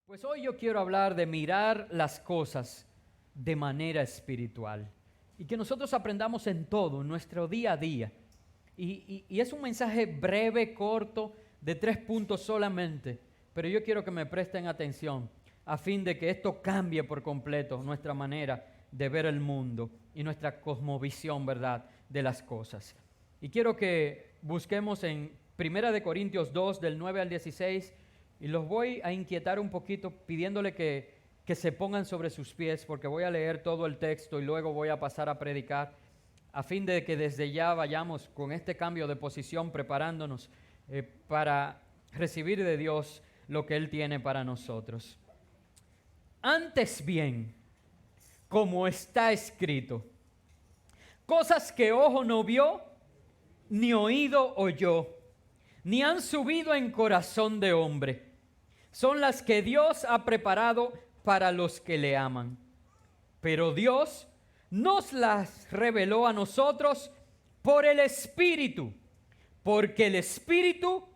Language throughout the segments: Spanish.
Pues hoy yo quiero hablar de mirar las cosas de manera espiritual y que nosotros aprendamos en todo, en nuestro día a día. Y es un mensaje breve, corto, de 3 puntos solamente, pero yo quiero que me presten atención a fin de que esto cambie por completo nuestra manera de ver el mundo y nuestra cosmovisión, ¿verdad?, de las cosas. Y quiero que busquemos en 1 Corintios 2, del 9 al 16, y los voy a inquietar un poquito pidiéndole que se pongan sobre sus pies, porque voy a leer todo el texto y luego voy a pasar a predicar, a fin de que desde ya vayamos con este cambio de posición preparándonos para recibir de Dios lo que Él tiene para nosotros. Antes bien, como está escrito, cosas que ojo no vio, ni oído oyó, ni han subido en corazón de hombre, son las que Dios ha preparado para los que le aman. Pero Dios nos las reveló a nosotros por el Espíritu, porque el Espíritu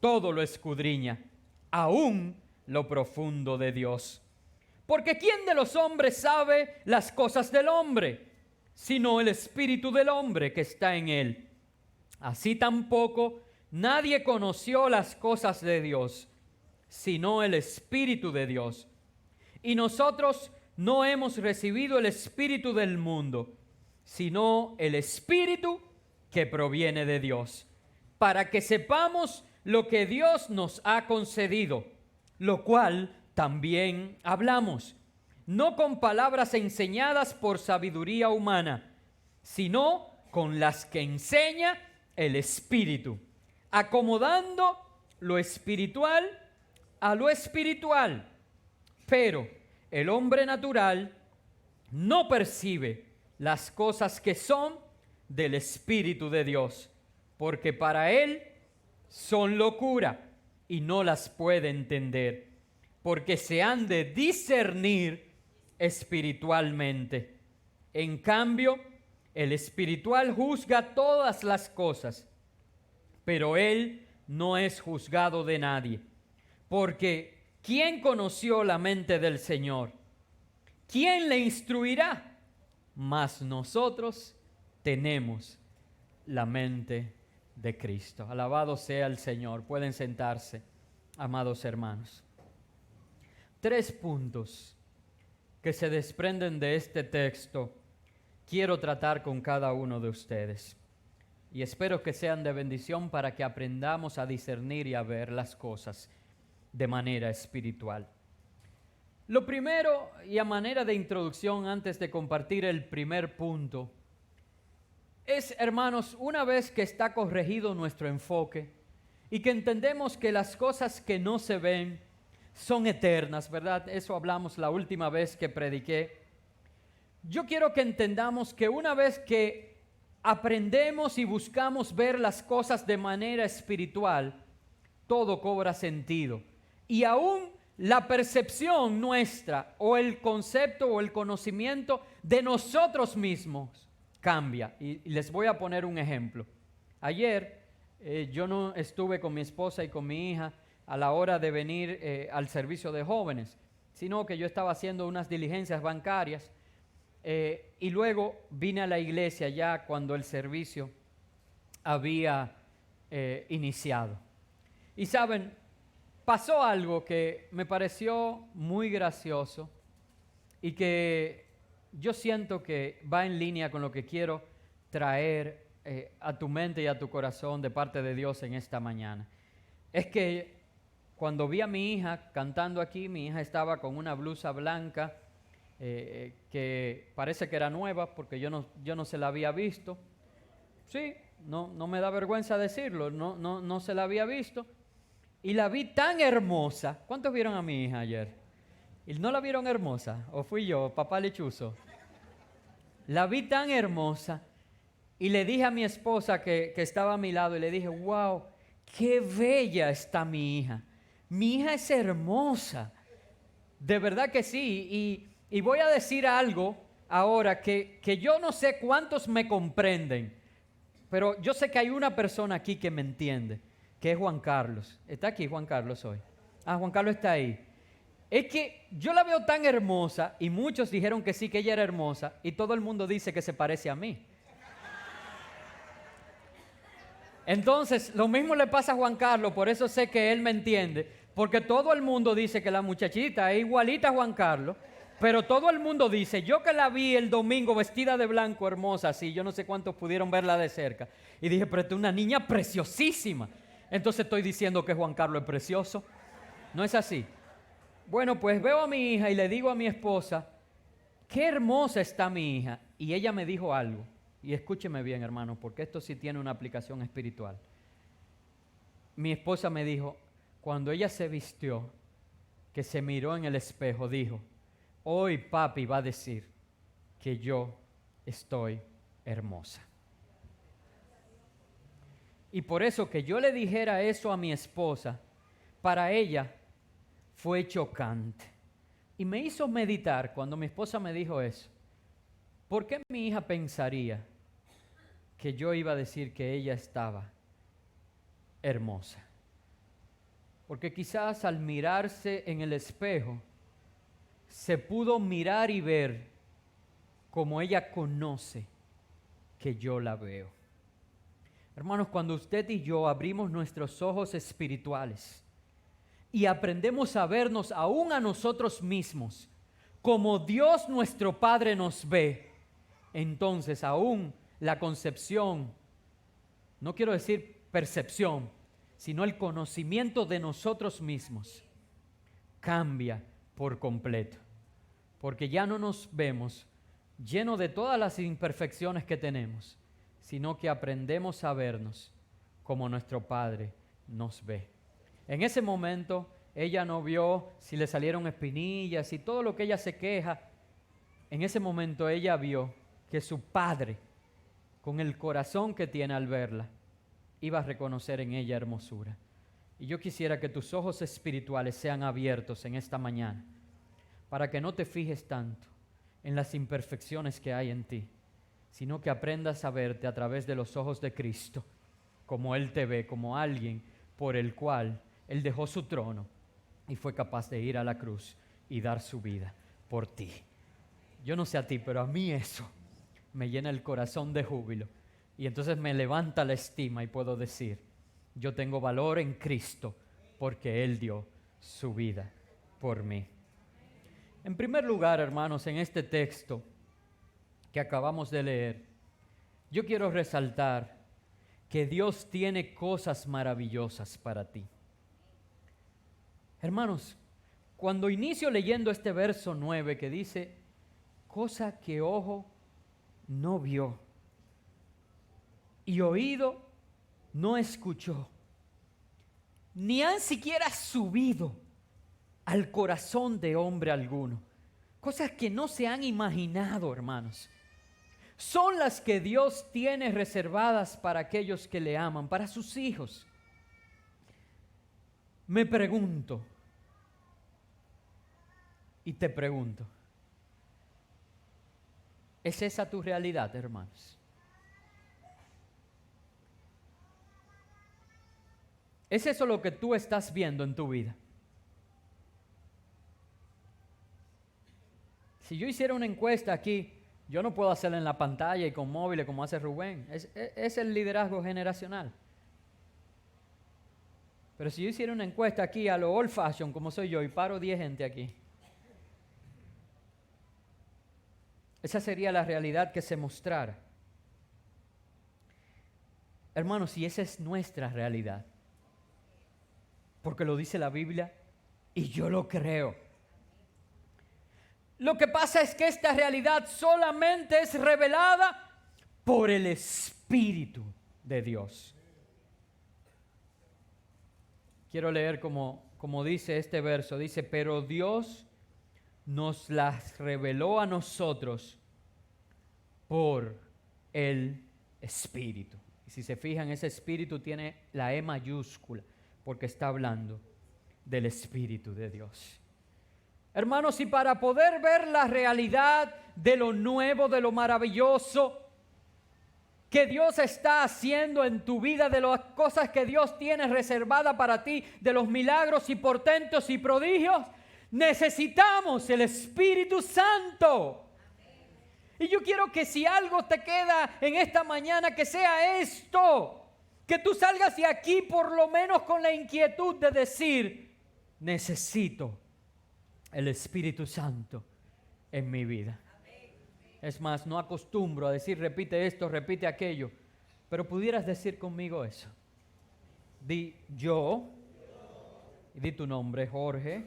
todo lo escudriña, aún lo profundo de Dios. Porque ¿quién de los hombres sabe las cosas del hombre, sino el Espíritu del hombre que está en él? Así tampoco nadie conoció las cosas de Dios, sino el Espíritu de Dios. Y nosotros no hemos recibido el espíritu del mundo, sino el Espíritu que proviene de Dios, para que sepamos lo que Dios nos ha concedido, lo cual también hablamos, no con palabras enseñadas por sabiduría humana, sino con las que enseña el Espíritu, acomodando lo espiritual a lo espiritual. Pero el hombre natural no percibe las cosas que son del Espíritu de Dios, porque para él son locura y no las puede entender, porque se han de discernir espiritualmente. En cambio, el espiritual juzga todas las cosas, pero él no es juzgado de nadie. Porque ¿quién conoció la mente del Señor? ¿Quién le instruirá? Mas nosotros tenemos la mente de Cristo. Alabado sea el Señor. Pueden sentarse, amados hermanos. 3 puntos que se desprenden de este texto quiero tratar con cada uno de ustedes. Y espero que sean de bendición para que aprendamos a discernir y a ver las cosas de manera espiritual. Lo primero, y a manera de introducción antes de compartir el primer punto, es, hermanos, una vez que está corregido nuestro enfoque y que entendemos que las cosas que no se ven son eternas, ¿verdad? Eso hablamos la última vez que prediqué. Yo quiero que entendamos que una vez que aprendemos y buscamos ver las cosas de manera espiritual, todo cobra sentido. Y aún la percepción nuestra o el concepto o el conocimiento de nosotros mismos cambia. Y les voy a poner un ejemplo. Ayer yo no estuve con mi esposa y con mi hija a la hora de venir al servicio de jóvenes, sino que yo estaba haciendo unas diligencias bancarias y luego vine a la iglesia ya cuando el servicio había iniciado. Y saben, pasó algo que me pareció muy gracioso y que yo siento que va en línea con lo que quiero traer a tu mente y a tu corazón de parte de Dios en esta mañana. Es que cuando vi a mi hija cantando aquí, mi hija estaba con una blusa blanca que parece que era nueva porque yo no se la había visto. Sí, no me da vergüenza decirlo, no se la había visto. Y la vi tan hermosa. ¿Cuántos vieron a mi hija ayer? ¿Y no la vieron hermosa? ¿O fui yo, papá lechuzo? La vi tan hermosa y le dije a mi esposa que estaba a mi lado y le dije, wow, qué bella está mi hija. Mi hija es hermosa. De verdad que sí. Y voy a decir algo ahora que yo no sé cuántos me comprenden, pero yo sé que hay una persona aquí que me entiende, que es Juan Carlos. ¿Está aquí Juan Carlos hoy? Juan Carlos está ahí. Es que yo la veo tan hermosa y muchos dijeron que sí, que ella era hermosa y todo el mundo dice que se parece a mí. Entonces, lo mismo le pasa a Juan Carlos, por eso sé que él me entiende, porque todo el mundo dice que la muchachita es igualita a Juan Carlos, pero todo el mundo dice, yo que la vi el domingo vestida de blanco, hermosa, así, yo no sé cuántos pudieron verla de cerca, y dije, pero esta es una niña preciosísima. Entonces estoy diciendo que Juan Carlos es precioso. ¿No es así? Bueno, pues veo a mi hija y le digo a mi esposa, qué hermosa está mi hija. Y ella me dijo algo. Y escúcheme bien, hermano, porque esto sí tiene una aplicación espiritual. Mi esposa me dijo, cuando ella se vistió, que se miró en el espejo, dijo, hoy papi va a decir que yo estoy hermosa. Y por eso que yo le dijera eso a mi esposa, para ella fue chocante. Y me hizo meditar cuando mi esposa me dijo eso. ¿Por qué mi hija pensaría que yo iba a decir que ella estaba hermosa? Porque quizás al mirarse en el espejo, se pudo mirar y ver como ella conoce que yo la veo. Hermanos, cuando usted y yo abrimos nuestros ojos espirituales y aprendemos a vernos aún a nosotros mismos como Dios nuestro Padre nos ve, entonces aún la concepción, no quiero decir percepción, sino el conocimiento de nosotros mismos cambia por completo. Porque ya no nos vemos llenos de todas las imperfecciones que tenemos, sino que aprendemos a vernos como nuestro Padre nos ve. En ese momento ella no vio si le salieron espinillas y todo lo que ella se queja. En ese momento ella vio que su Padre, con el corazón que tiene al verla, iba a reconocer en ella hermosura. Y yo quisiera que tus ojos espirituales sean abiertos en esta mañana, para que no te fijes tanto en las imperfecciones que hay en ti, sino que aprendas a verte a través de los ojos de Cristo, como Él te ve, como alguien por el cual Él dejó su trono y fue capaz de ir a la cruz y dar su vida por ti. Yo no sé a ti, pero a mí eso me llena el corazón de júbilo. Y entonces me levanta la estima y puedo decir, yo tengo valor en Cristo porque Él dio su vida por mí. En primer lugar, hermanos, en este texto que acabamos de leer, yo quiero resaltar que Dios tiene cosas maravillosas para ti. Hermanos, cuando inicio leyendo este verso 9 que dice, cosa que ojo no vio y oído no escuchó, ni han siquiera subido al corazón de hombre alguno. Cosas que no se han imaginado, hermanos. Son las que Dios tiene reservadas para aquellos que le aman, para sus hijos. Me pregunto, y te pregunto, ¿es esa tu realidad, hermanos? ¿Es eso lo que tú estás viendo en tu vida? Si yo hiciera una encuesta aquí, yo no puedo hacerla en la pantalla y con móviles como hace Rubén. Es el liderazgo generacional. Pero si yo hiciera una encuesta aquí a lo old fashion, como soy yo, y paro 10 gente aquí, esa sería la realidad que se mostrara. Hermanos, si esa es nuestra realidad, porque lo dice la Biblia y yo lo creo. Lo que pasa es que esta realidad solamente es revelada por el Espíritu de Dios. Quiero leer como dice este verso. Dice, pero Dios nos las reveló a nosotros por el Espíritu. Y si se fijan, ese Espíritu tiene la E mayúscula, porque está hablando del Espíritu de Dios. Hermanos, y para poder ver la realidad de lo nuevo, de lo maravilloso que Dios está haciendo en tu vida, de las cosas que Dios tiene reservada para ti, de los milagros y portentos y prodigios, Necesitamos el Espíritu Santo. Y yo quiero que si algo te queda en esta mañana, que sea esto. Que tú salgas de aquí por lo menos con la inquietud de decir, necesito el Espíritu Santo en mi vida. Es más, no acostumbro a decir repite esto, repite aquello, pero pudieras decir conmigo eso. Di yo, y di tu nombre, Jorge,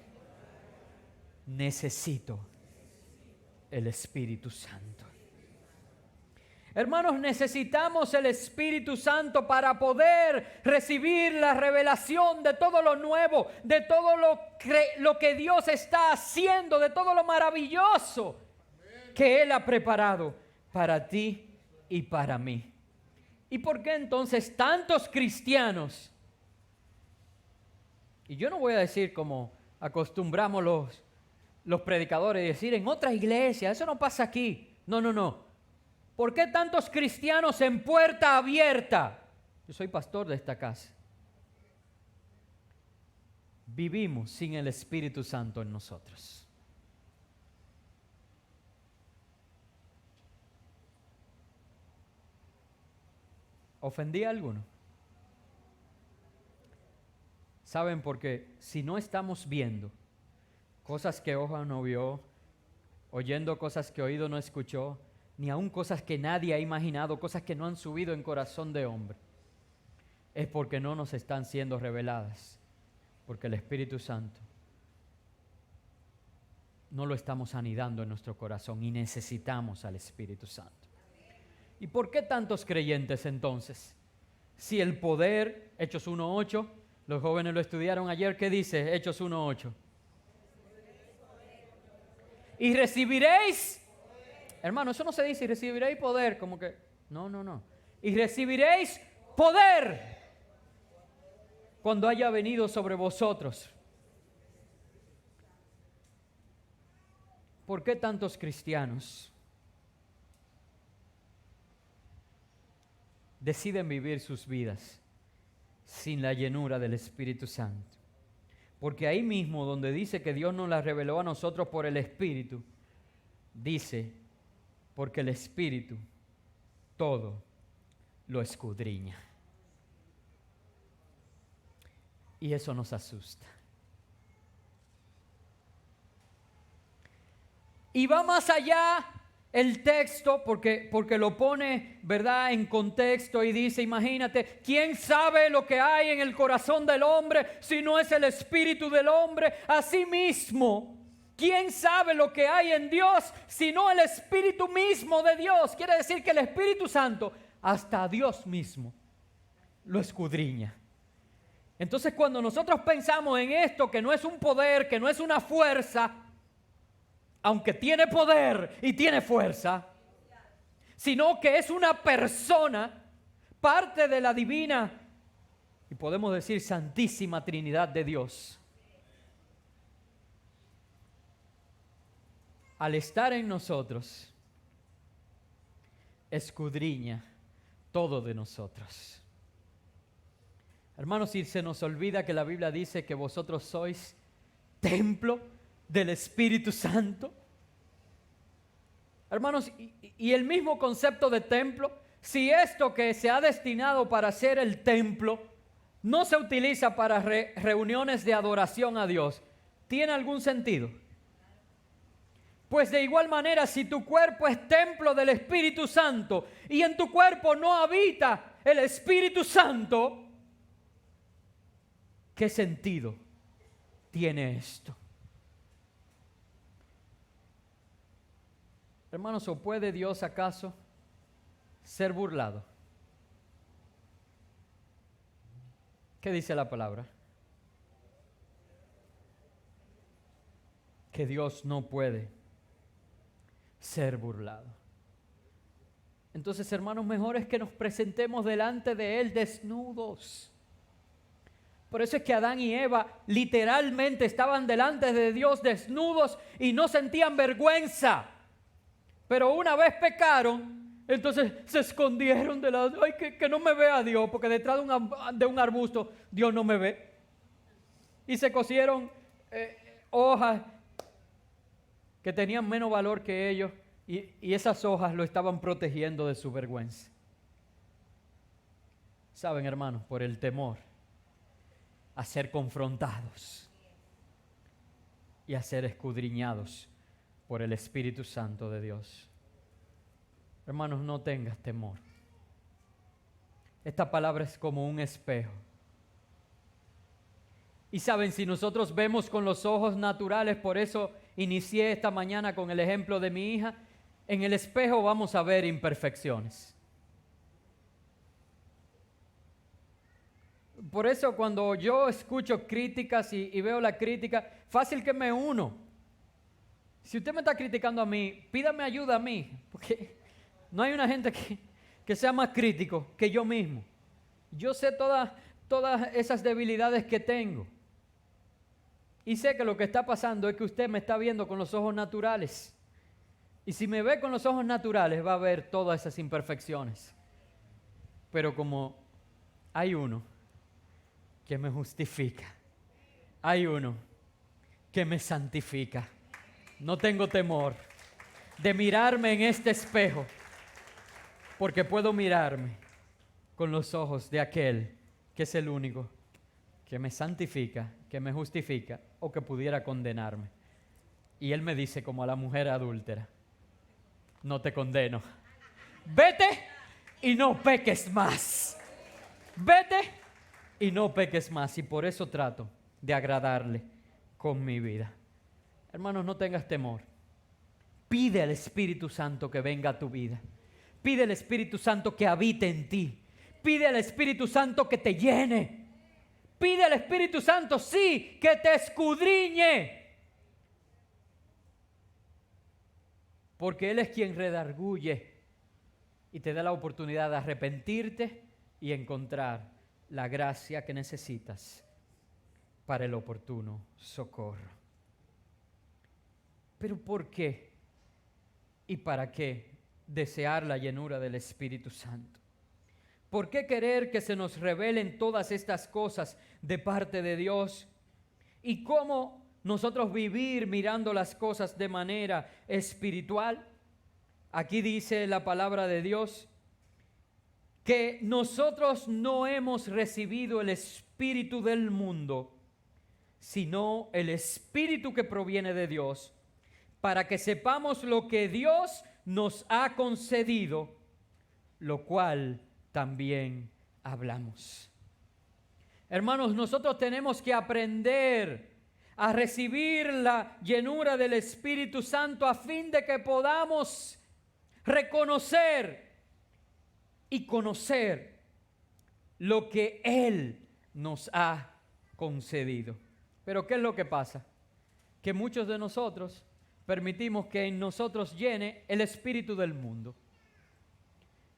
necesito el Espíritu Santo. Hermanos, necesitamos el Espíritu Santo para poder recibir la revelación de todo lo nuevo, de todo lo que Dios está haciendo, de todo lo maravilloso que Él ha preparado para ti y para mí. ¿Y por qué entonces tantos cristianos? Y yo no voy a decir como acostumbramos los predicadores, decir en otra iglesia, eso no pasa aquí. No. ¿Por qué tantos cristianos en puerta abierta? Yo soy pastor de esta casa. Vivimos sin el Espíritu Santo en nosotros. ¿Ofendí a alguno? ¿Saben por qué? Si no estamos viendo cosas que ojo no vio, oyendo cosas que oído no escuchó, ni aun cosas que nadie ha imaginado, cosas que no han subido en corazón de hombre, es porque no nos están siendo reveladas, porque el Espíritu Santo no lo estamos anidando en nuestro corazón y necesitamos al Espíritu Santo. ¿Y por qué tantos creyentes entonces? Si el poder, Hechos 1:8, los jóvenes lo estudiaron ayer, ¿qué dice Hechos 1:8? Y recibiréis, hermano, eso no se dice, y recibiréis poder, como que, no. Y recibiréis poder cuando haya venido sobre vosotros. ¿Por qué tantos cristianos deciden vivir sus vidas sin la llenura del Espíritu Santo? Porque ahí mismo donde dice que Dios nos la reveló a nosotros por el Espíritu, dice, porque el Espíritu todo lo escudriña. Y eso nos asusta. Y va más allá el texto porque lo pone, ¿verdad?, en contexto y dice, imagínate, ¿quién sabe lo que hay en el corazón del hombre si no es el espíritu del hombre? Asimismo, ¿quién sabe lo que hay en Dios si no el Espíritu mismo de Dios? Quiere decir que el Espíritu Santo, hasta Dios mismo, lo escudriña. Entonces, cuando nosotros pensamos en esto, que no es un poder, que no es una fuerza, aunque tiene poder y tiene fuerza, sino que es una persona, parte de la divina, y podemos decir Santísima Trinidad de Dios. Al estar en nosotros, escudriña todo de nosotros. Hermanos, si se nos olvida que la Biblia dice que vosotros sois templo del Espíritu Santo. Hermanos, y el mismo concepto de templo, si esto que se ha destinado para ser el templo no se utiliza para reuniones de adoración a Dios, ¿tiene algún sentido? Pues de igual manera, si tu cuerpo es templo del Espíritu Santo y en tu cuerpo no habita el Espíritu Santo, ¿qué sentido tiene esto? Hermanos, ¿o puede Dios acaso ser burlado? ¿Qué dice la palabra? Que Dios no puede ser burlado. Entonces, hermanos, mejor es que nos presentemos delante de Él desnudos. Por eso es que Adán y Eva literalmente estaban delante de Dios desnudos y no sentían vergüenza. Pero una vez pecaron, entonces se escondieron de la... ¡Ay, que no me vea Dios! Porque detrás de un arbusto Dios no me ve. Y se cosieron hojas que tenían menos valor que ellos y esas hojas lo estaban protegiendo de su vergüenza. Saben, hermanos, por el temor a ser confrontados y a ser escudriñados por el Espíritu Santo de Dios. Hermanos, no tengas temor. Esta palabra es como un espejo. Y saben, si nosotros vemos con los ojos naturales, por eso inicié esta mañana con el ejemplo de mi hija, en el espejo vamos a ver imperfecciones. Por eso cuando yo escucho críticas y veo la crítica, fácil que me uno. Si usted me está criticando a mí, pídame ayuda a mí, porque no hay una gente que sea más crítico que yo mismo. Yo sé todas esas debilidades que tengo. Y sé que lo que está pasando es que usted me está viendo con los ojos naturales. Y si me ve con los ojos naturales, va a ver todas esas imperfecciones. Pero como hay uno que me justifica, hay uno que me santifica, no tengo temor de mirarme en este espejo, porque puedo mirarme con los ojos de aquel que es el único que me santifica, que me justifica o que pudiera condenarme. Y él me dice como a la mujer adúltera: no te condeno. Vete y no peques más. Vete y no peques más. Y por eso trato de agradarle con mi vida. Hermanos, no tengas temor. Pide al Espíritu Santo que venga a tu vida. Pide al Espíritu Santo que habite en ti. Pide al Espíritu Santo que te llene. Pide al Espíritu Santo, sí, que te escudriñe. Porque Él es quien redarguye y te da la oportunidad de arrepentirte y encontrar la gracia que necesitas para el oportuno socorro. Pero ¿por qué y para qué desear la llenura del Espíritu Santo? ¿Por qué querer que se nos revelen todas estas cosas de parte de Dios? ¿Y cómo nosotros vivir mirando las cosas de manera espiritual? Aquí dice la palabra de Dios que nosotros no hemos recibido el espíritu del mundo, sino el espíritu que proviene de Dios, para que sepamos lo que Dios nos ha concedido, lo cual también hablamos. Hermanos, nosotros tenemos que aprender a recibir la llenura del Espíritu Santo a fin de que podamos reconocer y conocer lo que Él nos ha concedido. Pero ¿qué es lo que pasa? Que muchos de nosotros permitimos que en nosotros llene el espíritu del mundo.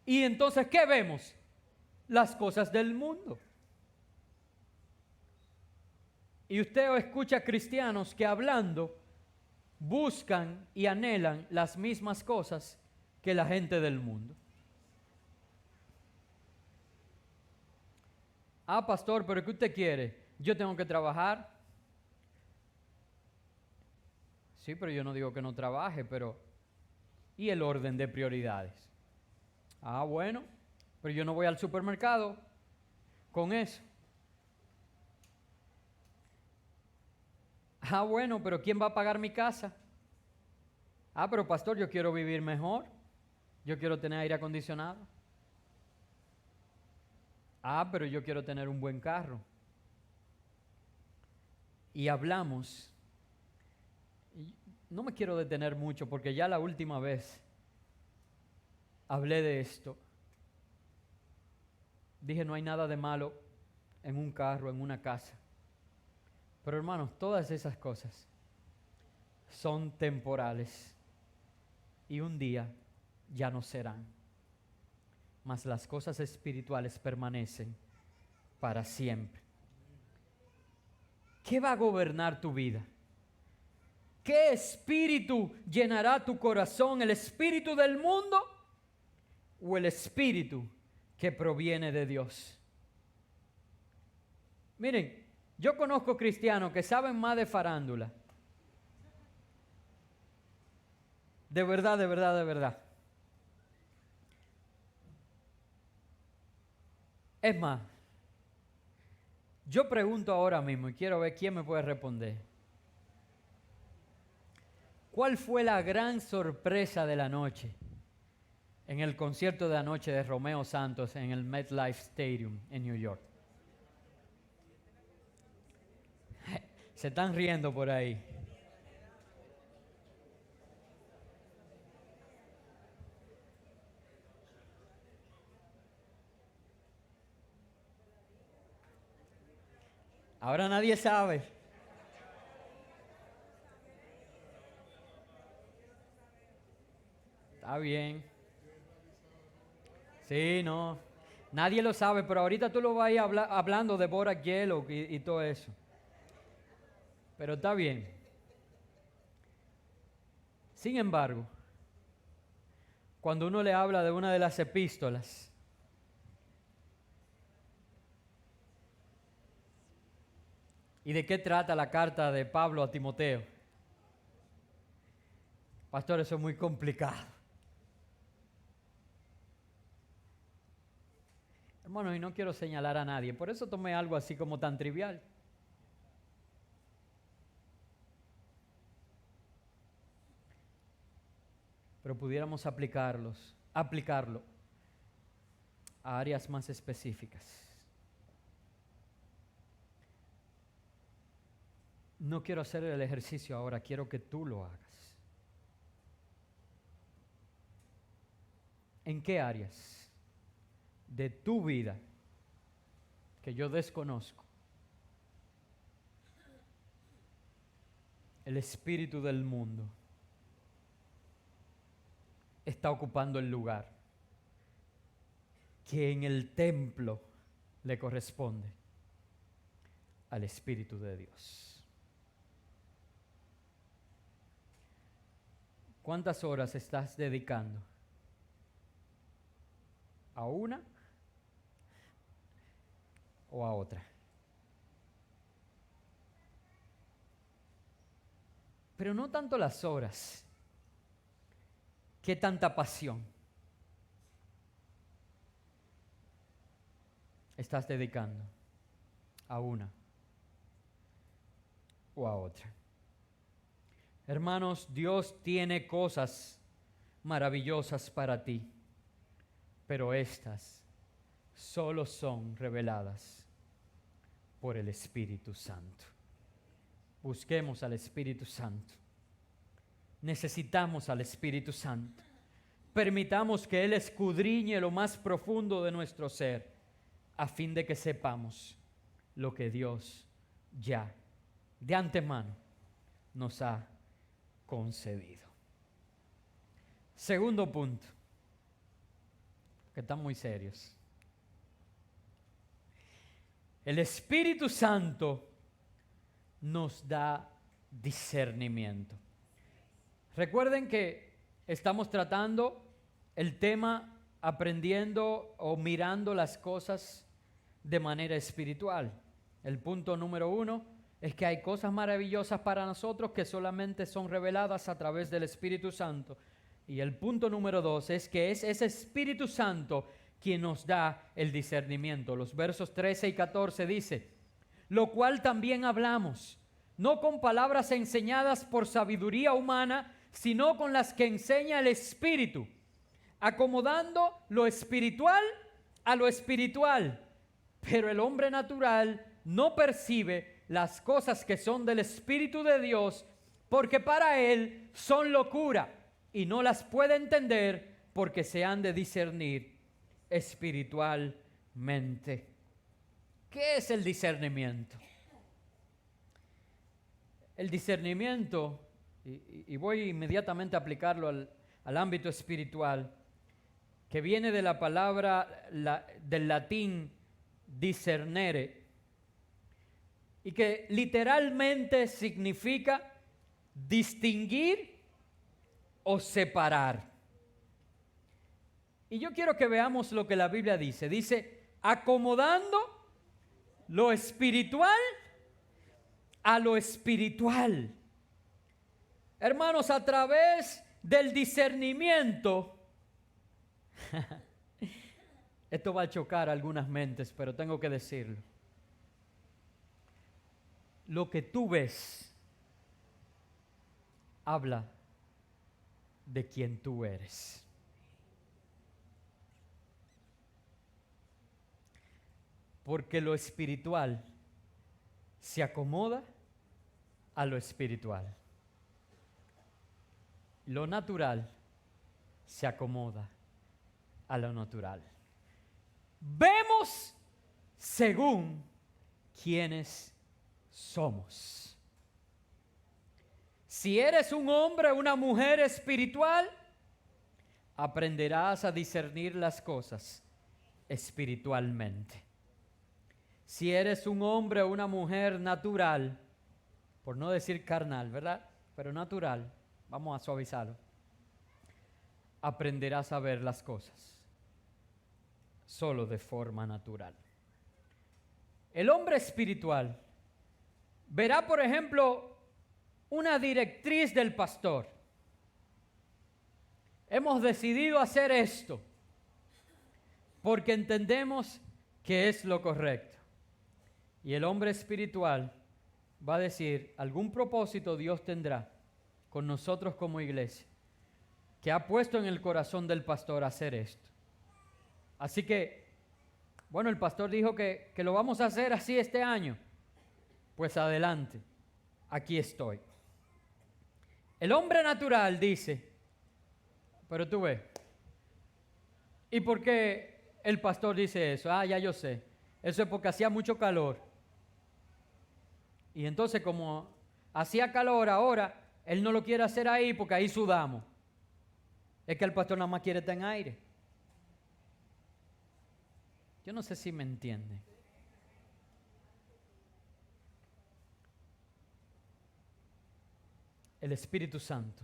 Y entonces, ¿qué vemos? Las cosas del mundo. Y usted escucha cristianos que hablando buscan y anhelan las mismas cosas que la gente del mundo. Ah, pastor, ¿pero qué usted quiere? Yo tengo que trabajar. Sí, pero yo no digo que no trabaje, pero ¿y el orden de prioridades? Ah, bueno, pero yo no voy al supermercado con eso. Ah, bueno, pero ¿quién va a pagar mi casa? Ah, pero pastor, yo quiero vivir mejor. Yo quiero tener aire acondicionado. Ah, pero yo quiero tener un buen carro. Y hablamos. No me quiero detener mucho porque ya la última vez hablé de esto. Dije, no hay nada de malo en un carro, en una casa. Pero hermanos, todas esas cosas son temporales y un día ya no serán. Mas las cosas espirituales permanecen para siempre. ¿Qué va a gobernar tu vida? ¿Qué espíritu llenará tu corazón? ¿El espíritu del mundo o el espíritu que proviene de Dios? Miren, yo conozco cristianos que saben más de farándula De verdad, de verdad, de verdad. Es más, yo pregunto ahora mismo y quiero ver quién me puede responder. ¿Cuál fue la gran sorpresa de la noche en el concierto de anoche de Romeo Santos en el MetLife Stadium en New York? Se están riendo por ahí. Ahora nadie sabe. Está bien. Sí, no. Nadie lo sabe, pero ahorita tú lo vas a ir hablando de Borac Yellow y todo eso. Pero está bien. Sin embargo, cuando uno le habla de una de las epístolas, ¿y de qué trata la carta de Pablo a Timoteo? Pastor, eso es muy complicado. Hermano, y no quiero señalar a nadie, por eso tomé algo así como tan trivial. Pero pudiéramos aplicarlo a áreas más específicas. No quiero hacer el ejercicio ahora, quiero que tú lo hagas. ¿En qué áreas de tu vida que yo desconozco el espíritu del mundo está ocupando el lugar que en el templo le corresponde al Espíritu de Dios? ¿Cuántas horas estás dedicando a una o a otra? Pero no tanto las horas, ¿qué tanta pasión estás dedicando a una o a otra? Hermanos, Dios tiene cosas maravillosas para ti, pero estas solo son reveladas por el Espíritu Santo. Busquemos al Espíritu Santo. Necesitamos al Espíritu Santo. Permitamos que Él escudriñe lo más profundo de nuestro ser, a fin de que sepamos lo que Dios ya de antemano nos ha concedido. Segundo punto, que están muy serios. El Espíritu Santo nos da discernimiento. Recuerden que estamos tratando el tema aprendiendo o mirando las cosas de manera espiritual. El punto número 1 es que hay cosas maravillosas para nosotros que solamente son reveladas a través del Espíritu Santo. Y el punto número 2 es que es ese Espíritu Santo quien nos da el discernimiento. Los versos 13 y 14 dice: lo cual también hablamos, no con palabras enseñadas por sabiduría humana, sino con las que enseña el Espíritu, acomodando lo espiritual a lo espiritual. Pero el hombre natural no percibe las cosas que son del Espíritu de Dios, porque para él son locura, y no las puede entender porque se han de discernir espiritualmente. ¿Qué es el discernimiento? El discernimiento, y voy inmediatamente a aplicarlo al ámbito espiritual, que viene de la palabra del latín discernere, y que literalmente significa distinguir o separar. Y yo quiero que veamos lo que la Biblia dice. Dice, acomodando lo espiritual a lo espiritual. Hermanos, a través del discernimiento, esto va a chocar algunas mentes, pero tengo que decirlo. Lo que tú ves habla de quien tú eres. Porque lo espiritual se acomoda a lo espiritual. Lo natural se acomoda a lo natural. Vemos según quienes somos. Si eres un hombre o una mujer espiritual, aprenderás a discernir las cosas espiritualmente. Si eres un hombre o una mujer natural, por no decir carnal, ¿verdad? Pero natural, vamos a suavizarlo. Aprenderás a ver las cosas solo de forma natural. El hombre espiritual verá, por ejemplo, una directriz del pastor. Hemos decidido hacer esto porque entendemos que es lo correcto. Y el hombre espiritual va a decir, algún propósito Dios tendrá con nosotros como iglesia, que ha puesto en el corazón del pastor hacer esto. Así que, bueno, el pastor dijo que lo vamos a hacer así este año. Pues adelante, aquí estoy. El hombre natural dice, pero tú ves, ¿y por qué el pastor dice eso? Ah, ya yo sé, eso es porque hacía mucho calor. Y entonces como hacía calor ahora, él no lo quiere hacer ahí porque ahí sudamos. Es que el pastor nada más quiere estar en aire. Yo no sé si me entiende. El Espíritu Santo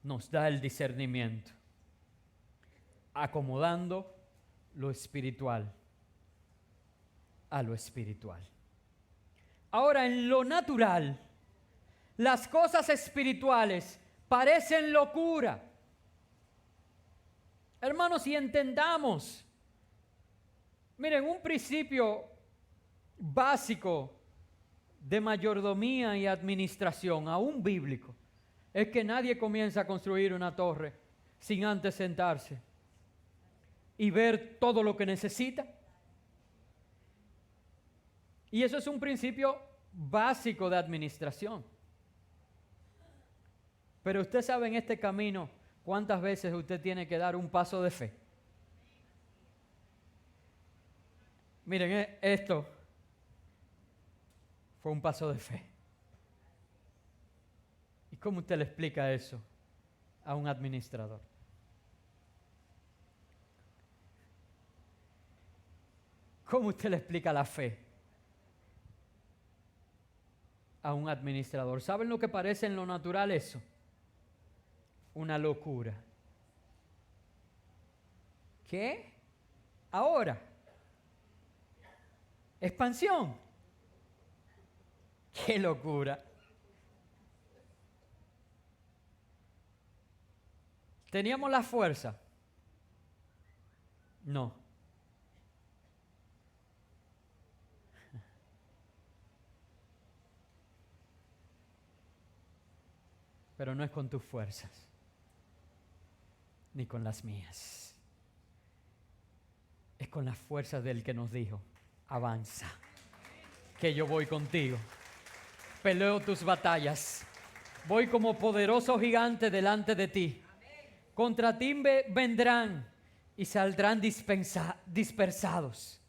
nos da el discernimiento, acomodando lo espiritual a lo espiritual. Ahora, en lo natural, las cosas espirituales parecen locura. Hermanos, y entendamos, miren, un principio básico de mayordomía y administración, aún bíblico, es que nadie comienza a construir una torre sin antes sentarse y ver todo lo que necesita. Y eso es un principio básico de administración. Pero usted sabe en este camino cuántas veces usted tiene que dar un paso de fe. Miren, esto fue un paso de fe. ¿Y cómo usted le explica eso a un administrador? ¿Cómo usted le explica la fe a un administrador? ¿Saben lo que parece en lo natural eso? Una locura. ¿Qué? Ahora. Expansión. ¡Qué locura! ¿Teníamos la fuerza? No. Pero no es con tus fuerzas, ni con las mías. Es con las fuerzas del que nos dijo, avanza, que yo voy contigo. Peleo tus batallas. Voy como poderoso gigante delante de ti. Contra ti vendrán y saldrán dispersados.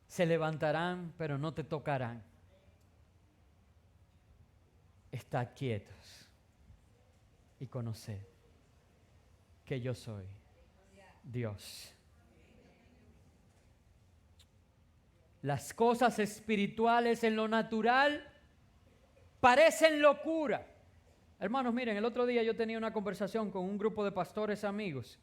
Se levantarán, pero no te tocarán. Estad quietos y conoced que yo soy Dios. Las cosas espirituales en lo natural parecen locura. Hermanos, miren, el otro día yo tenía una conversación con un grupo de pastores amigos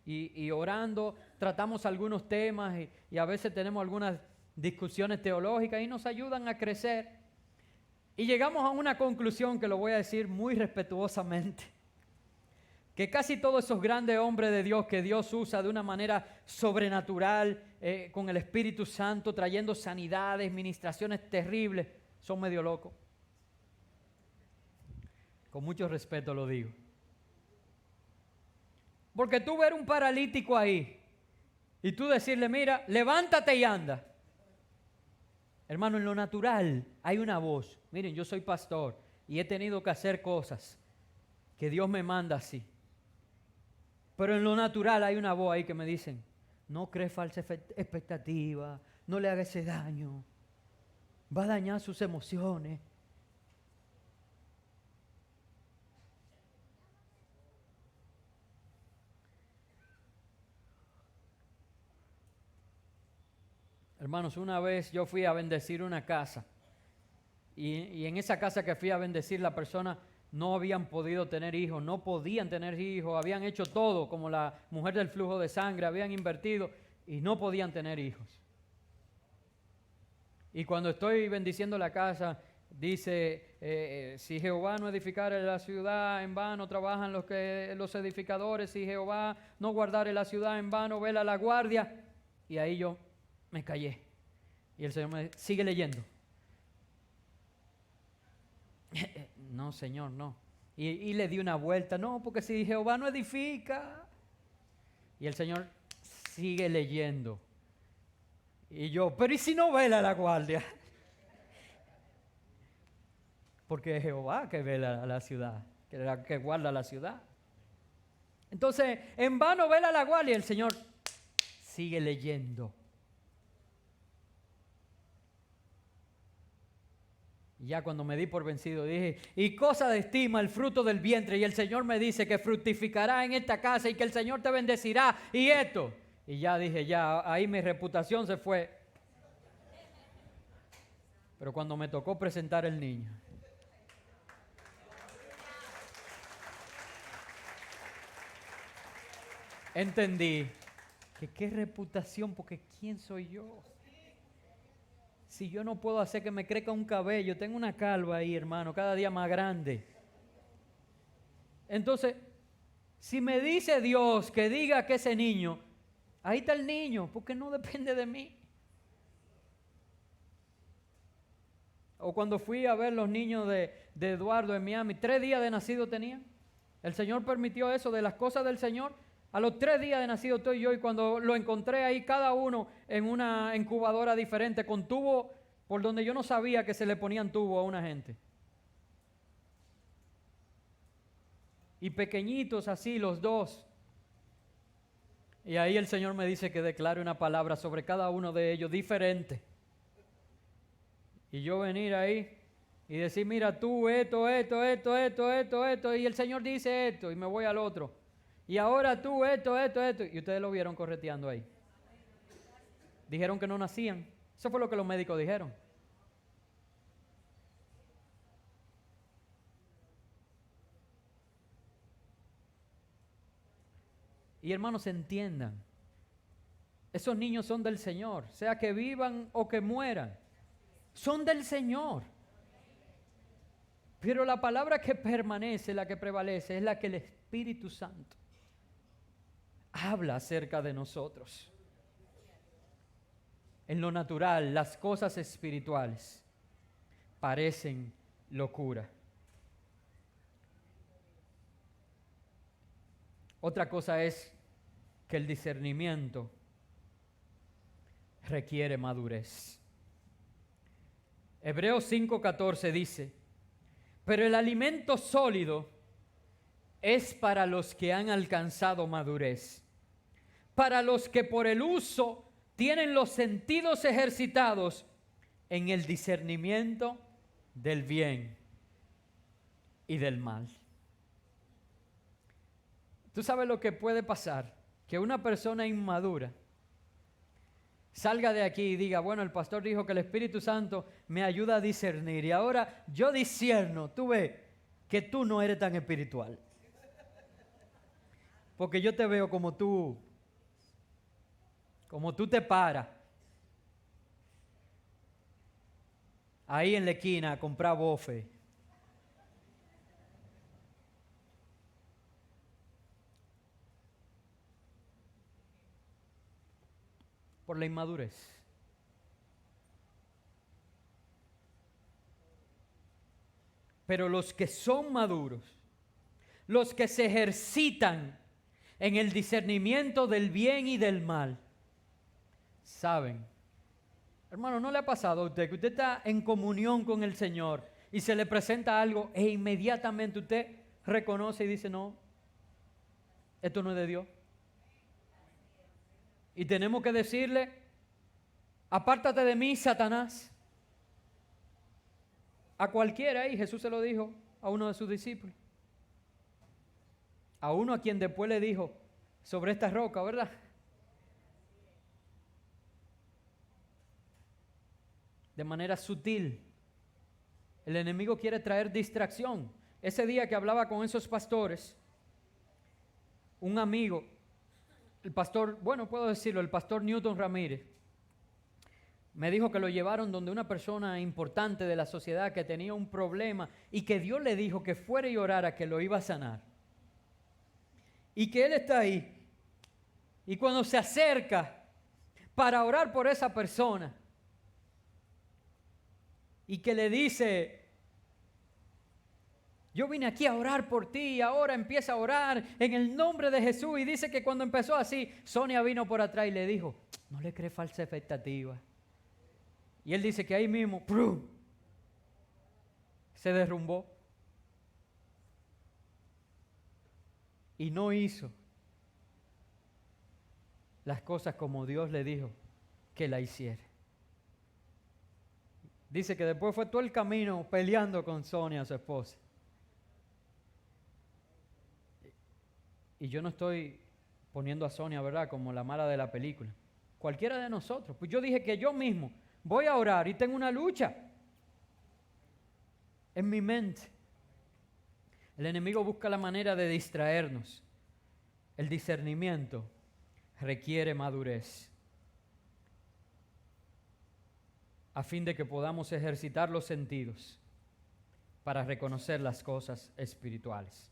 y orando tratamos algunos temas y a veces tenemos algunas discusiones teológicas y nos ayudan a crecer. Y llegamos a una conclusión que lo voy a decir muy respetuosamente, que casi todos esos grandes hombres de Dios que Dios usa de una manera sobrenatural, con el Espíritu Santo, trayendo sanidades, ministraciones terribles, son medio locos. Con mucho respeto lo digo. Porque tú ver un paralítico ahí y tú decirle, mira, levántate y anda. Hermano, en lo natural hay una voz. Miren, yo soy pastor y he tenido que hacer cosas que Dios me manda así. Pero en lo natural hay una voz ahí que me dicen, no crees falsa expectativa, no le hagas ese daño, va a dañar sus emociones. Hermanos, una vez yo fui a bendecir una casa y en esa casa que fui a bendecir la persona no habían podido tener hijos, no podían tener hijos, habían hecho todo como la mujer del flujo de sangre, habían invertido y no podían tener hijos. Y cuando estoy bendiciendo la casa, dice, si Jehová no edificare la ciudad, en vano trabajan los edificadores, si Jehová no guardare la ciudad, en vano vela la guardia. Y ahí yo me callé. Y el Señor me dice, sigue leyendo. No, Señor, no. Y le di una vuelta. No, porque si Jehová no edifica. Y el Señor sigue leyendo. Y yo, pero ¿y si no vela la guardia? Porque es Jehová que vela la ciudad, que guarda la ciudad. Entonces, en vano vela la guardia. El Señor sigue leyendo. Y ya cuando me di por vencido dije, y cosa de estima el fruto del vientre, y el Señor me dice que fructificará en esta casa y que el Señor te bendecirá, y esto. Y ya dije, ya ahí mi reputación se fue. Pero cuando me tocó presentar el niño, entendí que qué reputación, porque ¿quién soy yo? Si yo no puedo hacer que me crezca un cabello, tengo una calva ahí, hermano, cada día más grande. Entonces, si me dice Dios que diga que ese niño, ahí está el niño, porque no depende de mí. O cuando fui a ver los niños de Eduardo en Miami, 3 días de nacido tenían. El Señor permitió eso, de las cosas del Señor. A los 3 días de nacido estoy yo, y cuando lo encontré ahí, cada uno en una incubadora diferente, con tubo por donde yo no sabía que se le ponían tubo a una gente. Y pequeñitos así, los dos. Y ahí el Señor me dice que declare una palabra sobre cada uno de ellos diferente. Y yo venir ahí y decir, mira tú, esto, y el Señor dice esto, y me voy al otro. Y ahora tú, esto, y ustedes lo vieron correteando ahí. Dijeron que no nacían. Eso fue lo que los médicos dijeron. Y hermanos, entiendan, esos niños son del Señor, sea que vivan o que mueran, son del Señor. Pero la palabra que permanece, la que prevalece, es la que el Espíritu Santo habla acerca de nosotros. En lo natural, las cosas espirituales parecen locura. Otra cosa es que el discernimiento requiere madurez. Hebreos 5:14 dice, pero el alimento sólido es para los que han alcanzado madurez, para los que por el uso tienen los sentidos ejercitados en el discernimiento del bien y del mal. ¿Tú sabes lo que puede pasar? Que una persona inmadura salga de aquí y diga, bueno, el pastor dijo que el Espíritu Santo me ayuda a discernir y ahora yo discierno. Tú ves que tú no eres tan espiritual. Porque yo te veo como tú te paras. ahí en la esquina a comprar bofe. Por la inmadurez. Pero los que son maduros, los que se ejercitan en el discernimiento del bien y del mal, saben. Hermano, ¿no le ha pasado a usted que usted está en comunión con el Señor y se le presenta algo e inmediatamente usted reconoce y dice, no, esto no es de Dios? Y tenemos que decirle, apártate de mí, Satanás. A cualquiera, y Jesús se lo dijo a uno de sus discípulos. A uno a quien después le dijo, sobre esta roca, ¿verdad? De manera sutil. El enemigo quiere traer distracción. Ese día que hablaba con esos pastores, un amigo, el pastor, bueno, puedo decirlo, el pastor Newton Ramírez, me dijo que lo llevaron donde una persona importante de la sociedad que tenía un problema y que Dios le dijo que fuera y orara que lo iba a sanar. Y que él está ahí. Y cuando se acerca para orar por esa persona y que le dice, yo vine aquí a orar por ti y ahora empieza a orar en el nombre de Jesús. Y dice que cuando empezó así, Sonia vino por atrás y le dijo, no le cree falsa expectativa. Y él dice que ahí mismo ¡prum!, se derrumbó. Y no hizo las cosas como Dios le dijo que la hiciera. Dice que después fue todo el camino peleando con Sonia, su esposa. Y yo no estoy poniendo a Sonia, ¿verdad?, como la mala de la película. Cualquiera de nosotros. Pues yo dije que yo mismo voy a orar y tengo una lucha en mi mente. El enemigo busca la manera de distraernos. El discernimiento requiere madurez a fin de que podamos ejercitar los sentidos para reconocer las cosas espirituales.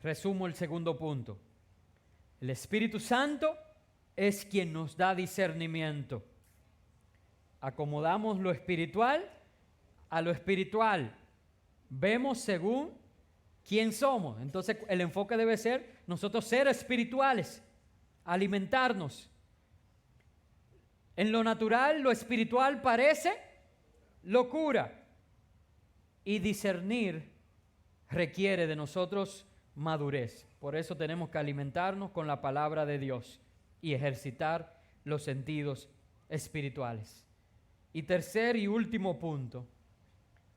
Resumo el segundo punto. El Espíritu Santo es quien nos da discernimiento. Acomodamos lo espiritual a lo espiritual. Vemos según quién somos. Entonces el enfoque debe ser nosotros ser espirituales, alimentarnos. En lo natural, lo espiritual parece locura. Y discernir requiere de nosotros madurez. Por eso tenemos que alimentarnos con la palabra de Dios y ejercitar los sentidos espirituales. Y tercer y último punto,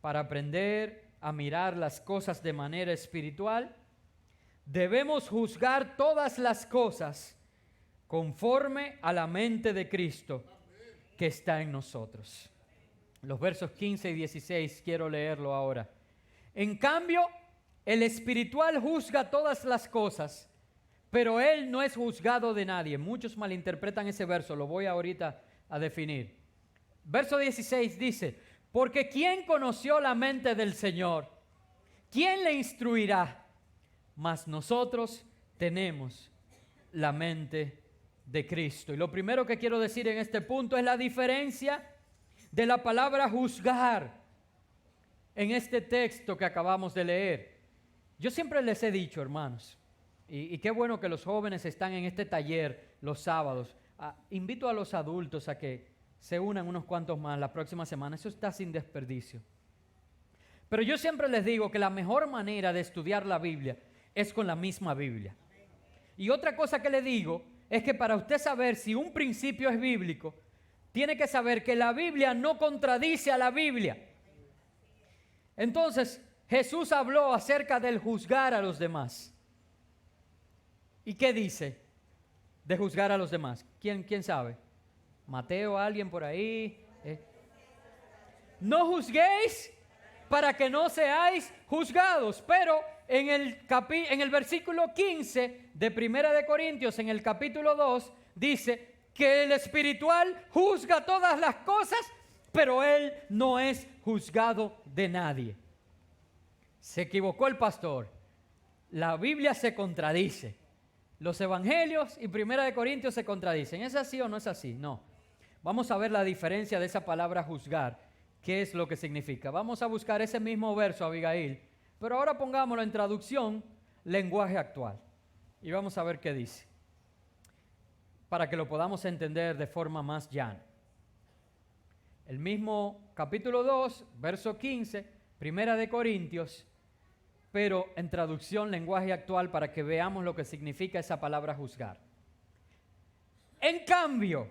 para aprender a mirar las cosas de manera espiritual, debemos juzgar todas las cosas conforme a la mente de Cristo que está en nosotros. Los versos 15 y 16 quiero leerlo ahora. En cambio, el espiritual juzga todas las cosas, pero él no es juzgado de nadie. Muchos malinterpretan ese verso, lo voy ahorita a definir. Verso 16 dice, porque ¿quién conoció la mente del Señor? ¿Quién le instruirá? Mas nosotros tenemos la mente de Cristo. Y lo primero que quiero decir en este punto es la diferencia de la palabra juzgar en este texto que acabamos de leer. Yo siempre les he dicho, hermanos, y qué bueno que los jóvenes están en este taller los sábados. Invito a los adultos a que se unan unos cuantos más la próxima semana. Eso está sin desperdicio. Pero yo siempre les digo que la mejor manera de estudiar la Biblia es con la misma Biblia. Y otra cosa que le digo es que para usted saber si un principio es bíblico, tiene que saber que la Biblia no contradice a la Biblia. Entonces, Jesús habló acerca del juzgar a los demás. ¿Y qué dice de juzgar a los demás? ¿Quién sabe? Mateo, alguien por ahí. No juzguéis para que no seáis juzgados. Pero en el versículo 15 de Primera de Corintios, en el capítulo 2, dice que el espiritual juzga todas las cosas, pero Él no es juzgado de nadie. Se equivocó el pastor. La Biblia se contradice. Los evangelios y Primera de Corintios se contradicen. ¿Es así o no es así? No. Vamos a ver la diferencia de esa palabra juzgar. ¿Qué es lo que significa? Vamos a buscar ese mismo verso, Abigail, pero ahora pongámoslo en traducción, lenguaje actual. Y vamos a ver qué dice, para que lo podamos entender de forma más llana. El mismo capítulo 2, verso 15, Primera de Corintios, pero en traducción, lenguaje actual, para que veamos lo que significa esa palabra juzgar. En cambio,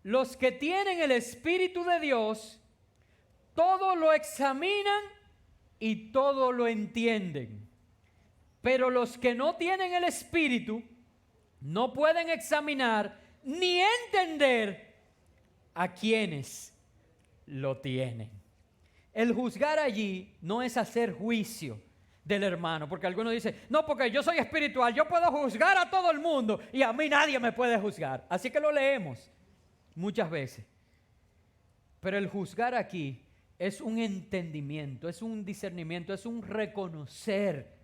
los que tienen el Espíritu de Dios, todo lo examinan y todo lo entienden. Pero los que no tienen el Espíritu, no pueden examinar ni entender a quienes lo tienen. El juzgar allí no es hacer juicio del hermano, porque algunos dicen, no, porque yo soy espiritual, yo puedo juzgar a todo el mundo y a mí nadie me puede juzgar. Así que lo leemos muchas veces. Pero el juzgar aquí es un entendimiento, es un discernimiento, es un reconocer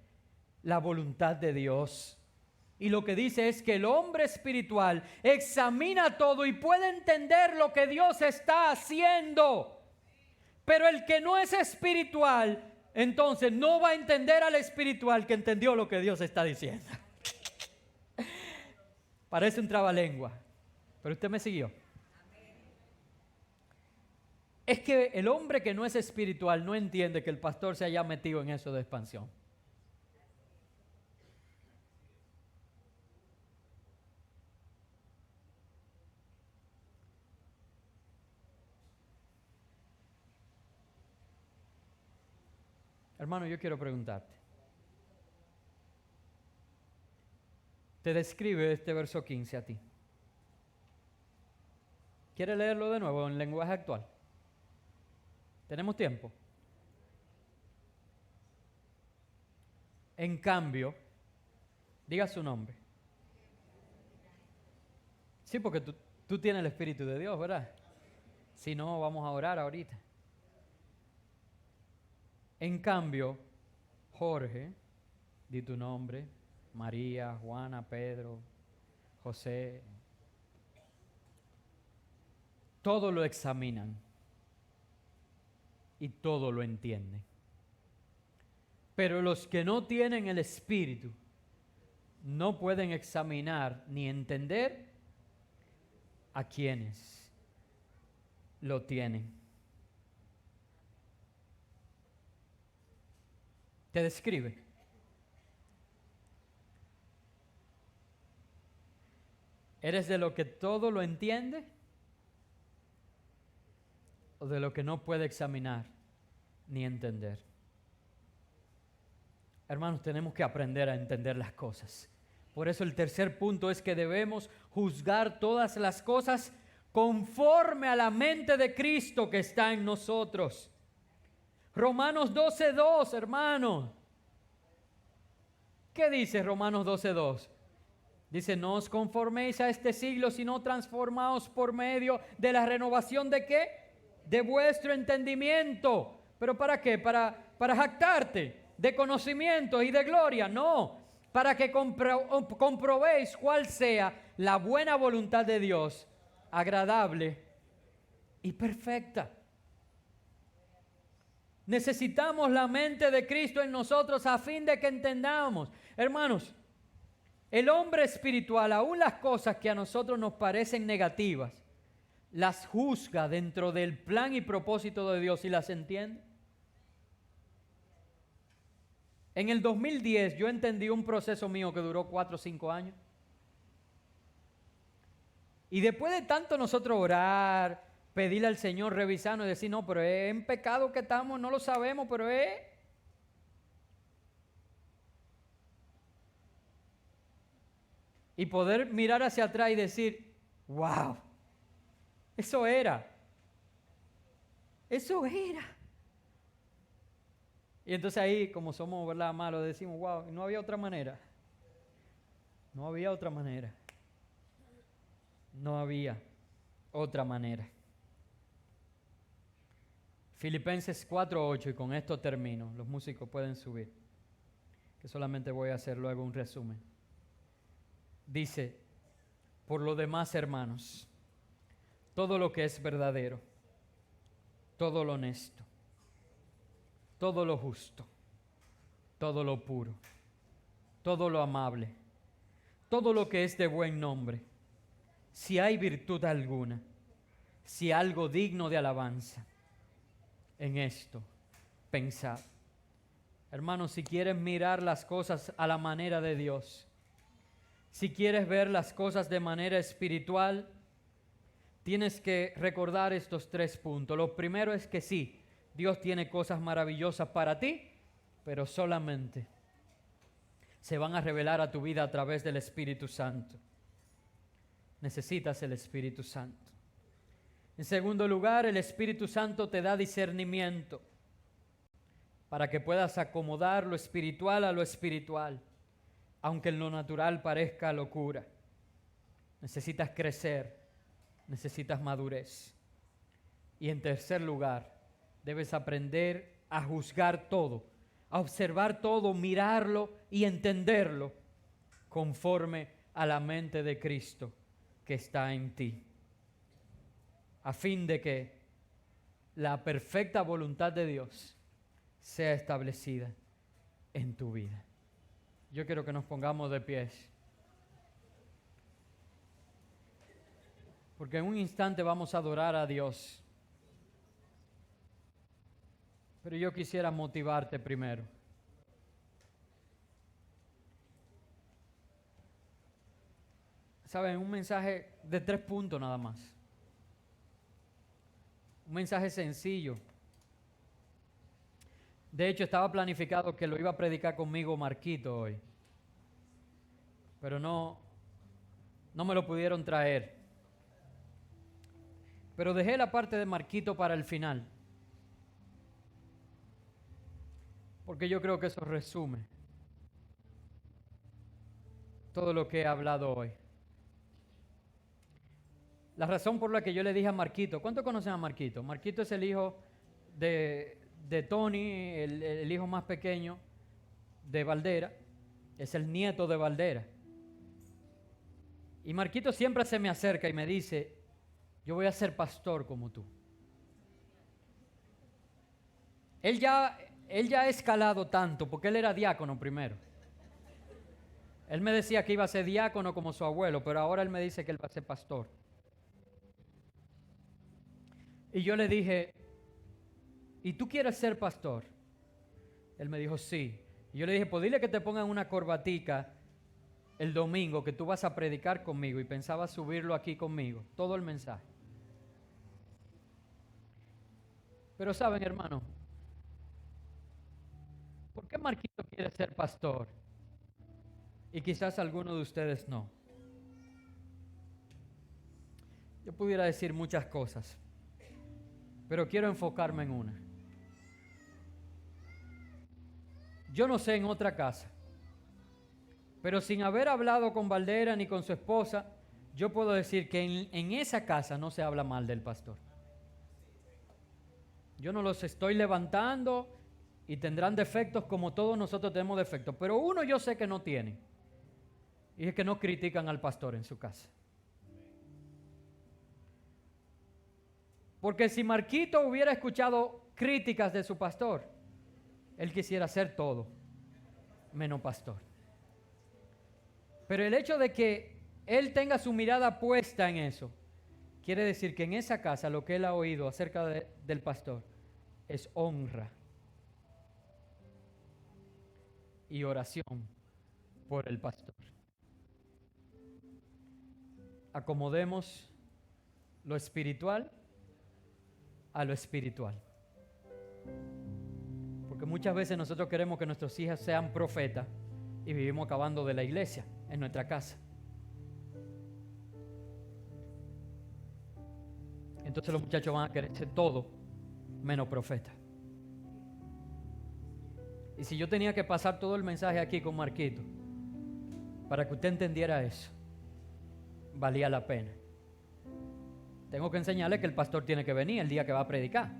la voluntad de Dios. Y lo que dice es que el hombre espiritual examina todo y puede entender lo que Dios está haciendo. Pero el que no es espiritual, entonces no va a entender al espiritual que entendió lo que Dios está diciendo. Parece un trabalengua, pero usted me siguió. Es que el hombre que no es espiritual no entiende que el pastor se haya metido en eso de expansión. Hermano, yo quiero preguntarte. Te describe este verso 15 a ti. ¿Quieres leerlo de nuevo en lenguaje actual? ¿Tenemos tiempo? En cambio, diga su nombre. Sí, porque tú tienes el Espíritu de Dios, ¿verdad? Si no, vamos a orar ahorita. En cambio, Jorge, di tu nombre, María, Juana, Pedro, José, todo lo examinan y todo lo entienden. Pero los que no tienen el Espíritu no pueden examinar ni entender a quienes lo tienen. Te describe. ¿Eres de lo que todo lo entiende o de lo que no puede examinar ni entender? Hermanos, tenemos que aprender a entender las cosas. Por eso el tercer punto es que debemos juzgar todas las cosas conforme a la mente de Cristo que está en nosotros. Romanos 12:2, hermanos. ¿Qué dice Romanos 12:2? Dice, no os conforméis a este siglo, sino transformaos por medio de la renovación ¿de qué? De vuestro entendimiento. ¿Pero para qué? ¿Para jactarte de conocimiento y de gloria? No, para que comprobéis cuál sea la buena voluntad de Dios, agradable y perfecta. Necesitamos la mente de Cristo en nosotros a fin de que entendamos. Hermanos, el hombre espiritual, aún las cosas que a nosotros nos parecen negativas, las juzga dentro del plan y propósito de Dios y las entiende. En el 2010 yo entendí un proceso mío que duró 4 o 5 años. Y después de tanto nosotros orar, pedirle al Señor, revisarnos y decir, no, pero es en pecado que estamos, no lo sabemos, pero es... Y poder mirar hacia atrás y decir, wow, eso era. Eso era. Y entonces ahí, como somos, ¿verdad?, malos, decimos, wow, no había otra manera. No había otra manera. No había otra manera. Filipenses 4:8, y con esto termino. Los músicos pueden subir, que solamente voy a hacer luego un resumen. Dice, por lo demás, hermanos, todo lo que es verdadero, todo lo honesto, todo lo justo, todo lo puro, todo lo amable, todo lo que es de buen nombre, si hay virtud alguna, si algo digno de alabanza, en esto pensad. Hermanos, si quieres mirar las cosas a la manera de Dios, si quieres ver las cosas de manera espiritual, tienes que recordar estos 3 puntos. Lo primero es que sí, Dios tiene cosas maravillosas para ti, pero solamente se van a revelar a tu vida a través del Espíritu Santo. Necesitas el Espíritu Santo. En segundo lugar, el Espíritu Santo te da discernimiento para que puedas acomodar lo espiritual a lo espiritual, aunque en lo natural parezca locura. Necesitas crecer, necesitas madurez. Y en tercer lugar, debes aprender a juzgar todo, a observar todo, mirarlo y entenderlo conforme a la mente de Cristo que está en ti, a fin de que la perfecta voluntad de Dios sea establecida en tu vida. Yo quiero que nos pongamos de pies, porque en un instante vamos a adorar a Dios. Pero yo quisiera motivarte primero. ¿Saben? Un mensaje de 3 puntos nada más. Un mensaje sencillo. De hecho, estaba planificado que lo iba a predicar conmigo Marquito hoy. Pero no me lo pudieron traer. Pero dejé la parte de Marquito para el final. Porque yo creo que eso resume todo lo que he hablado hoy. La razón por la que yo le dije a Marquito, ¿cuántos conocen a Marquito? Marquito es el hijo de Tony, el hijo más pequeño de Valdera, es el nieto de Valdera. Y Marquito siempre se me acerca y me dice, yo voy a ser pastor como tú. Él ya ha escalado tanto, porque él era diácono primero. Él me decía que iba a ser diácono como su abuelo, pero ahora él me dice que él va a ser pastor. Y yo le dije, ¿y tú quieres ser pastor? Él me dijo, sí. Y yo le dije, pues dile que te pongan una corbatica el domingo, que tú vas a predicar conmigo. Y pensaba subirlo aquí conmigo, todo el mensaje. Pero saben, hermano, ¿por qué Marquito quiere ser pastor? Y quizás alguno de ustedes no. Yo pudiera decir muchas cosas, pero quiero enfocarme en una. Yo no sé en otra casa, pero sin haber hablado con Valdera ni con su esposa, yo puedo decir que en esa casa no se habla mal del pastor. Yo no los estoy levantando y tendrán defectos como todos nosotros tenemos defectos, pero uno yo sé que no tienen, y es que no critican al pastor en su casa. Porque si Marquito hubiera escuchado críticas de su pastor, él quisiera ser todo menos pastor. Pero el hecho de que él tenga su mirada puesta en eso, quiere decir que en esa casa lo que él ha oído acerca del pastor es honra y oración por el pastor. Acomodemos lo espiritual a lo espiritual. Porque muchas veces nosotros queremos que nuestros hijos sean profetas y vivimos acabando de la iglesia en nuestra casa. Entonces los muchachos van a querer ser todo menos profeta. Y si yo tenía que pasar todo el mensaje aquí con Marquito para que usted entendiera eso, valía la pena. Tengo que enseñarle que el pastor tiene que venir el día que va a predicar.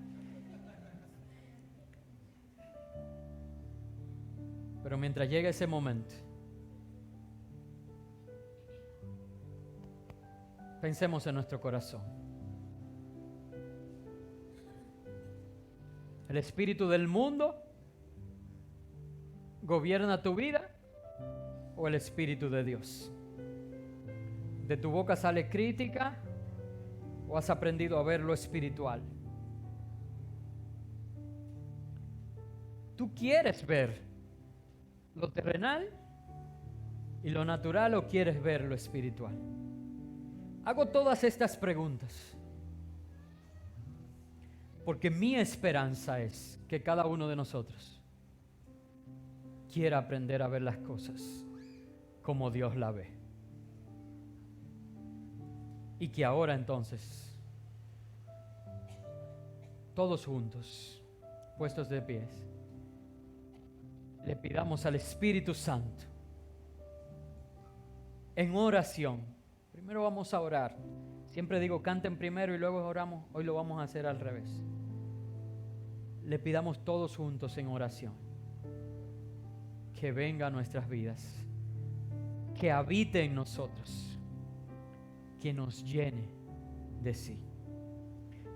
Pero mientras llega ese momento, pensemos en nuestro corazón. ¿El espíritu del mundo gobierna tu vida o el espíritu de Dios? ¿De tu boca sale crítica o has aprendido a ver lo espiritual? ¿Tú quieres ver lo terrenal y lo natural o quieres ver lo espiritual? Hago todas estas preguntas porque mi esperanza es que cada uno de nosotros quiera aprender a ver las cosas como Dios la ve. Y que ahora entonces, todos juntos, puestos de pies, le pidamos al Espíritu Santo en oración. Primero vamos a orar. Siempre digo canten primero y luego oramos. Hoy lo vamos a hacer al revés. Le pidamos todos juntos en oración que venga a nuestras vidas, que habite en nosotros, que nos llene de sí,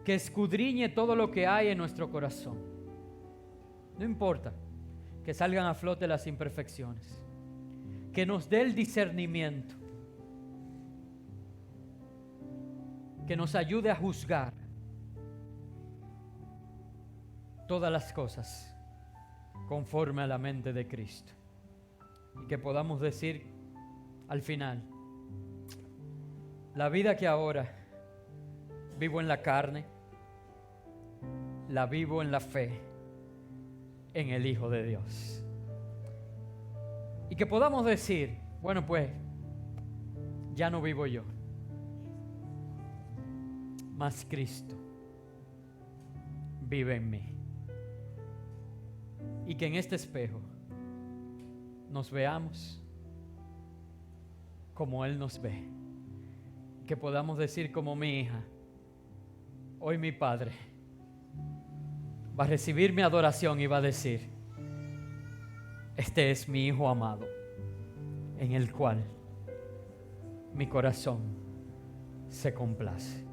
que escudriñe todo lo que hay en nuestro corazón. No importa que salgan a flote las imperfecciones, que nos dé el discernimiento, que nos ayude a juzgar todas las cosas conforme a la mente de Cristo, y que podamos decir al final: la vida que ahora vivo en la carne, la vivo en la fe en el Hijo de Dios. Y que podamos decir: bueno, pues ya no vivo yo, mas Cristo vive en mí. Y que en este espejo nos veamos como Él nos ve. Que podamos decir como mi hija: hoy mi Padre va a recibir mi adoración y va a decir: este es mi Hijo amado, en el cual mi corazón se complace.